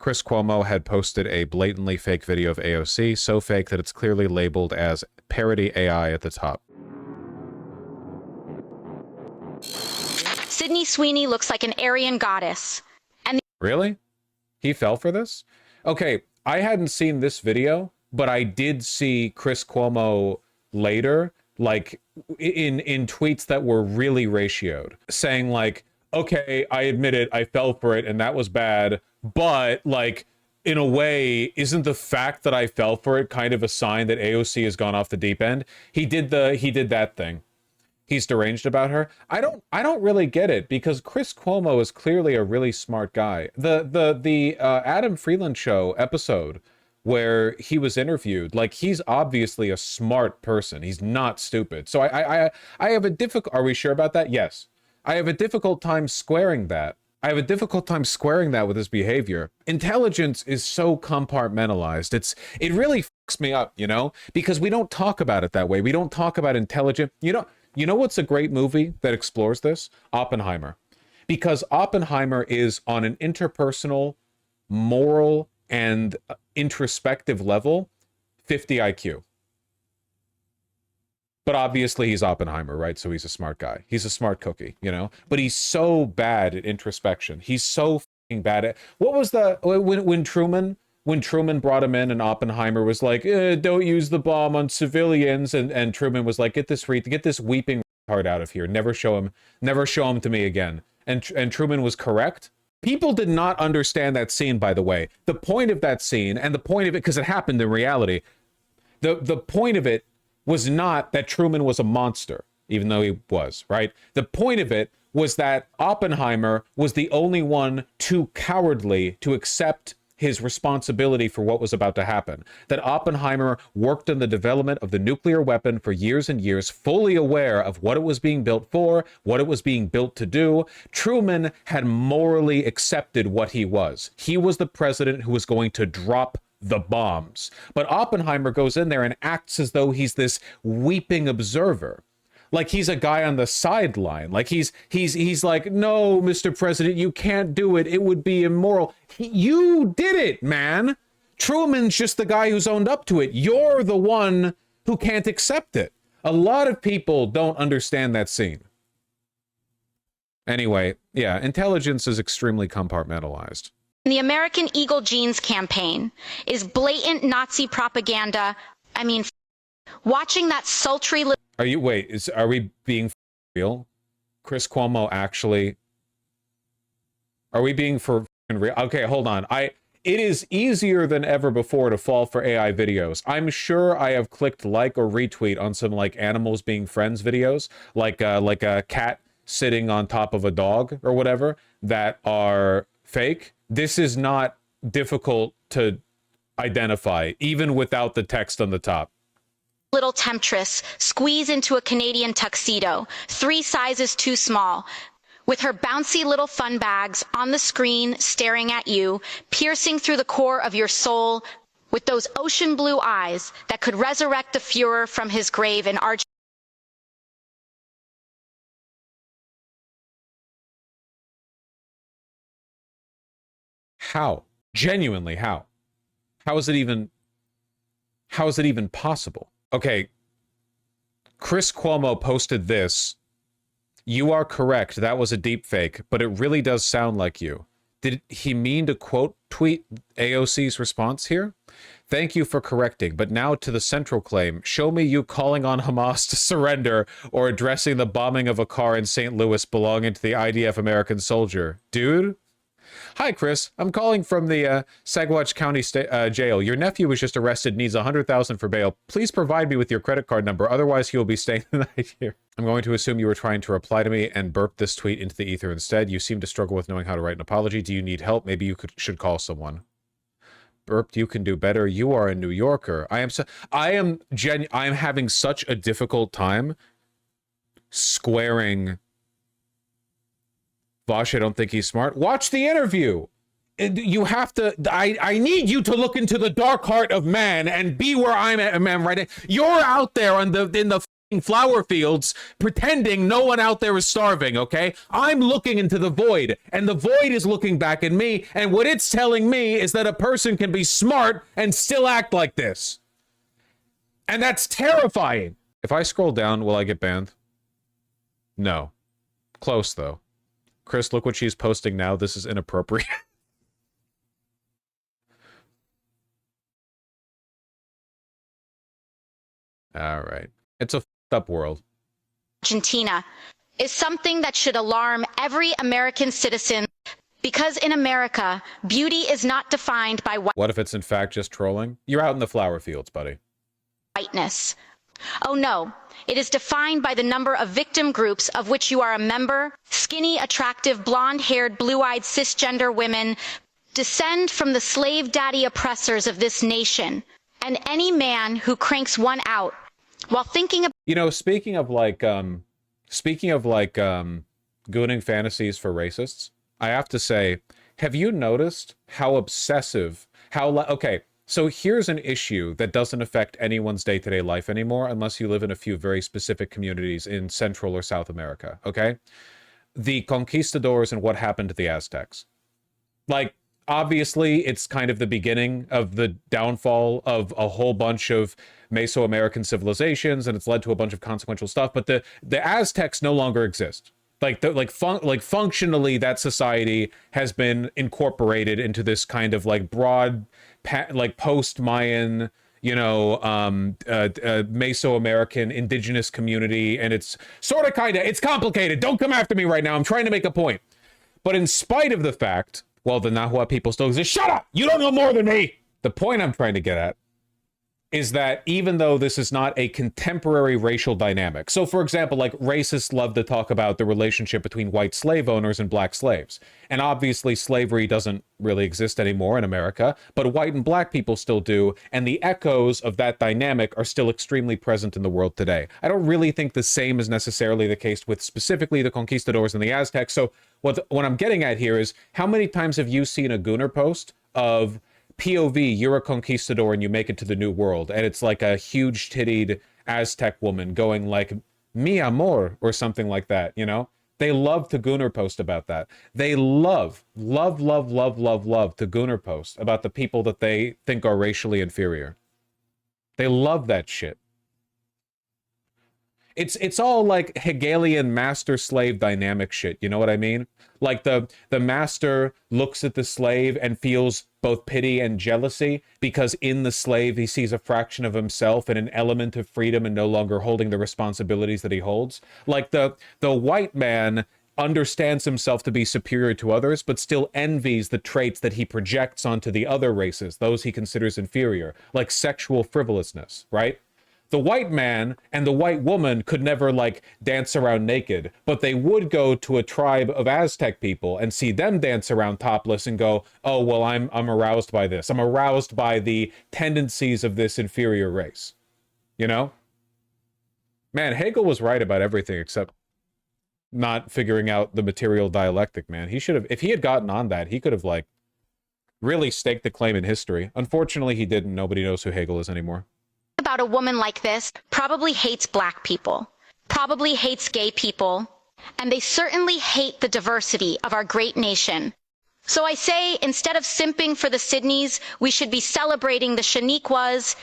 Chris Cuomo had posted a blatantly fake video of AOC, so fake that it's clearly labeled as parody AI at the top. Sydney Sweeney looks like an Aryan goddess. And really? He fell for this? Okay, I hadn't seen this video, but I did see Chris Cuomo later, like in tweets that were really ratioed, saying like, okay, I admit it, I fell for it and that was bad, but like in a way, isn't the fact that I fell for it kind of a sign that AOC has gone off the deep end? He did that thing. He's deranged about her. I don't really get it, because Chris Cuomo is clearly a really smart guy. The Adam Freeland show episode where he was interviewed, like, he's obviously a smart person. He's not stupid. So I have a difficult. Are we sure about that? Yes. I have a difficult time squaring that. I have a difficult time squaring that with his behavior. Intelligence is so compartmentalized. It really fucks me up, you know, because we don't talk about it that way. We don't talk about intelligent. You know what's a great movie that explores this? Oppenheimer. Because Oppenheimer is on an interpersonal, moral, and introspective level, 50 IQ. But obviously he's Oppenheimer, right? So he's a smart guy. He's a smart cookie, you know? But he's so bad at introspection. He's so fucking bad at... What was the... When Truman brought him in and Oppenheimer was like, don't use the bomb on civilians, and Truman was like, get this weeping retard out of here. Never show him to me again. And Truman was correct. People did not understand that scene, by the way. The point of that scene, and the point of it, because it happened in reality, the point of it was not that Truman was a monster, even though he was, right? The point of it was that Oppenheimer was the only one too cowardly to accept his responsibility for what was about to happen. That Oppenheimer worked on the development of the nuclear weapon for years and years, fully aware of what it was being built for, what it was being built to do. Truman had morally accepted what he was. He was the president who was going to drop the bombs. But Oppenheimer goes in there and acts as though he's this weeping observer. Like he's a guy on the sideline. Like he's like, no, Mr. President, you can't do it. It would be immoral. You did it, man. Truman's just the guy who's owned up to it. You're the one who can't accept it. A lot of people don't understand that scene. Anyway, yeah, intelligence is extremely compartmentalized. the American Eagle Jeans campaign is blatant Nazi propaganda. I mean, watching that sultry... Are we being real? Chris Cuomo actually... Are we being for real? Okay, hold on. It is easier than ever before to fall for AI videos. I'm sure I have clicked like or retweet on some like animals being friends videos, like a cat sitting on top of a dog or whatever, that are fake. This is not difficult to identify, even without the text on the top. Little temptress squeeze into a Canadian tuxedo, 3 sizes too small, with her bouncy little fun bags on the screen staring at you, piercing through the core of your soul with those ocean blue eyes that could resurrect the Fuhrer from his grave in Argentina. How? Genuinely, how? How is it even possible? Okay, Chris Cuomo posted this. You are correct, that was a deep fake, but it really does sound like you. Did he mean to quote tweet AOC's response here? Thank you for correcting, but now to the central claim. Show me you calling on Hamas to surrender or addressing the bombing of a car in St. Louis belonging to the IDF American soldier. Dude? Hi, Chris. I'm calling from the Saguache County jail. Your nephew was just arrested, needs $100,000 for bail. Please provide me with your credit card number, otherwise he will be staying the night here. I'm going to assume you were trying to reply to me and burp this tweet into the ether instead. You seem to struggle with knowing how to write an apology. Do you need help? Maybe you should call someone. Burped, you can do better. You are a New Yorker. I am having such a difficult time squaring Vaush. I don't think he's smart. Watch the interview. You have to... I need you to look into the dark heart of man and be where I'm at, man, right? You're out there in the flower fields pretending no one out there is starving, okay? I'm looking into the void, and the void is looking back at me, and what it's telling me is that a person can be smart and still act like this. And that's terrifying. If I scroll down, will I get banned? No. Close, though. Chris, look what she's posting now. This is inappropriate. All right. It's a f***ed up world. Argentina is something that should alarm every American citizen, because in America, beauty is not defined by What if it's in fact just trolling? You're out in the flower fields, buddy. whiteness. Oh no, it is defined by the number of victim groups of which you are a member. Skinny, attractive, blonde-haired, blue-eyed, cisgender women descend from the slave daddy oppressors of this nation. And any man who cranks one out while thinking of... You know, speaking of gooning fantasies for racists, I have to say, have you noticed how obsessive, okay, so here's an issue that doesn't affect anyone's day-to-day life anymore unless you live in a few very specific communities in Central or South America, okay? The conquistadors and what happened to the Aztecs. Like, obviously, it's kind of the beginning of the downfall of a whole bunch of Mesoamerican civilizations, and it's led to a bunch of consequential stuff, but the Aztecs no longer exist. Functionally, that society has been incorporated into this kind of like broad, like post-Mayan, you know, Mesoamerican indigenous community, and it's sort of kind of, it's complicated. Don't come after me right now. I'm trying to make a point. But in spite of the fact, well, the Nahua people still exist. Shut up! You don't know more than me! The point I'm trying to get at is that even though this is not a contemporary racial dynamic, so for example, like racists love to talk about the relationship between white slave owners and black slaves. And obviously slavery doesn't really exist anymore in America, but white and black people still do, and the echoes of that dynamic are still extremely present in the world today. I don't really think the same is necessarily the case with specifically the conquistadors and the Aztecs. So what I'm getting at here is, how many times have you seen a Gooner post of POV, you're a conquistador and you make it to the New World, and it's like a huge tittied Aztec woman going like, mi amor, or something like that, you know? They love to Gooner post about that. They love to Gooner post about the people that they think are racially inferior. They love that shit. It's all like Hegelian master-slave dynamic shit, you know what I mean? Like the master looks at the slave and feels both pity and jealousy because in the slave he sees a fraction of himself and an element of freedom and no longer holding the responsibilities that he holds. Like the white man understands himself to be superior to others, but still envies the traits that he projects onto the other races, those he considers inferior, like sexual frivolousness, right? The white man and the white woman could never, like, dance around naked, but they would go to a tribe of Aztec people and see them dance around topless and go, oh, well, I'm aroused by this. I'm aroused by the tendencies of this inferior race. You know? Man, Hegel was right about everything except not figuring out the material dialectic, man. He should have, if he had gotten on that, he could have, like, really staked the claim in history. Unfortunately, he didn't. Nobody knows who Hegel is anymore. About a woman like this probably hates black people, probably hates gay people, and they certainly hate the diversity of our great nation. So I say, instead of simping for the Sydneys, we should be celebrating the Shaniquas.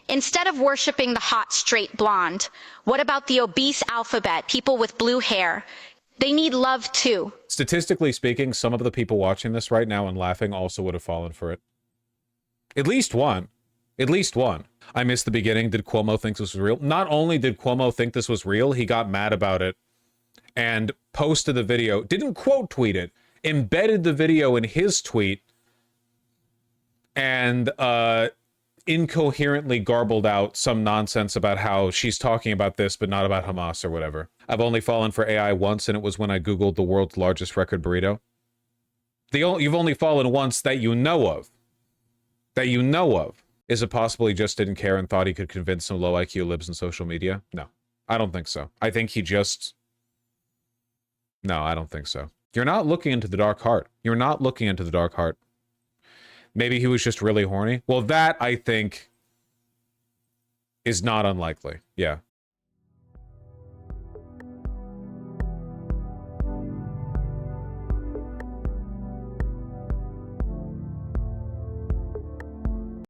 Instead of worshiping the hot, straight blonde, what about the obese alphabet, people with blue hair? They need love too. Statistically speaking, some of the people watching this right now and laughing also would have fallen for it. At least one. At least one. I missed the beginning. Did Cuomo think this was real? Not only did Cuomo think this was real, he got mad about it and posted the video. Didn't quote tweet it. Embedded the video in his tweet and incoherently garbled out some nonsense about how she's talking about this but not about Hamas or whatever. I've only fallen for AI once, and it was when I Googled the world's largest record burrito. You've only fallen once that you know of. That you know of. Is it possible he just didn't care and thought he could convince some low IQ libs in social media? No, I don't think so. I think he just... No, I don't think so. You're not looking into the dark heart. You're not looking into the dark heart. Maybe he was just really horny. Well, that, I think, is not unlikely. Yeah.